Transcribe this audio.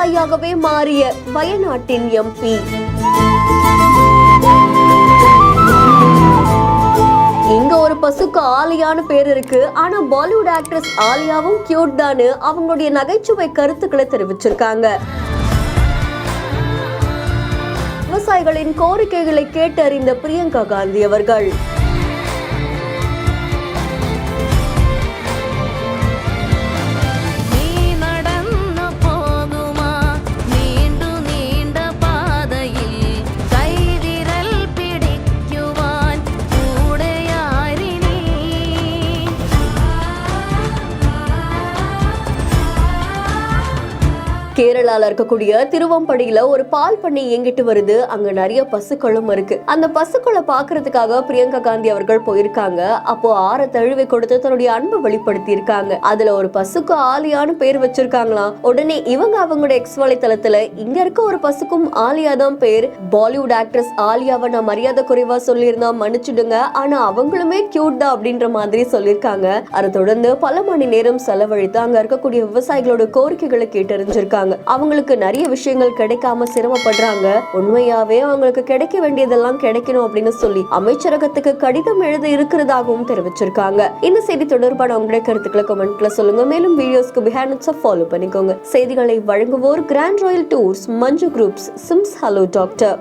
விவசாயியாகவே மாறிய வயநாட்டின் எம்பி. இங்க ஒரு பசுக்கு ஆலியான்னு பேர் இருக்கு. ஆனா பாலிவுட் ஆக்ட்ரஸ் ஆலியாவும் கியூட் தான்னு அவங்களுடைய நகைச்சுவை கருத்துக்களை தெரிவிச்சிருக்காங்க. விவசாயிகளின் கோரிக்கைகளை கேட்டறிந்த பிரியங்கா காந்தி அவர்கள் கேரளால இருக்கக்கூடிய திருவம்படியில ஒரு பால் பண்ணை இயங்கிட்டு வருது. அங்க நிறைய பசுக்களும் இருக்கு. அந்த பசுக்களை பாக்குறதுக்காக பிரியங்கா காந்தி அவர்கள் போயிருக்காங்க. அப்போ ஆற தழுவை கொடுத்து தன்னுடைய அன்பை வெளிப்படுத்தி இருக்காங்க. அதுல ஒரு பசுக்கு ஆலியான்னு பேர் வச்சிருக்காங்களாம். உடனே இவங்க அவங்களுடைய எக்ஸ் வலைத்தளத்துல இங்க இருக்க ஒரு பசுக்கும் ஆலியா தான் பேர். பாலிவுட் ஆக்ட்ரஸ் ஆலியாவை நான் மரியாதை குறைவா சொல்லியிருந்தா மன்னிச்சுடுங்க, ஆனா அவங்களுமே கியூட் தான் அப்படின்ற மாதிரி சொல்லியிருக்காங்க. அதை தொடர்ந்து பல மணி நேரம் செலவழித்து அங்க இருக்கக்கூடிய விவசாயிகளோட கோரிக்கைகளை கேட்டறிஞ்சிருக்காங்க. அவங்களுக்கு நிறைய விஷயங்கள் கிடைக்காம சிரமப்படுறாங்க. உண்மையாவே அவங்களுக்கு கிடைக்க வேண்டியதெல்லாம் கிடைக்கணும் அப்படின்னு சொல்லி அமைச்சரகத்துக்கு கடிதம் எழுத இருக்கிறதாகவும் தெரிவிச்சிருக்காங்க. இந்த செய்தி தொடர்பான உங்களுடைய கருத்துக்களை கமெண்ட்ல சொல்லுங்க. மேலும் வீடியோஸ்க்கு பிஹைண்ட் ஃபாலோ பண்ணிக்கோங்க. செய்திகளை வழங்குவோர் கிராண்ட் ராயல் டூர்ஸ், மஞ்சு குரூப்ஸ், சிம்ஸ் ஹலோ டாக்டர்.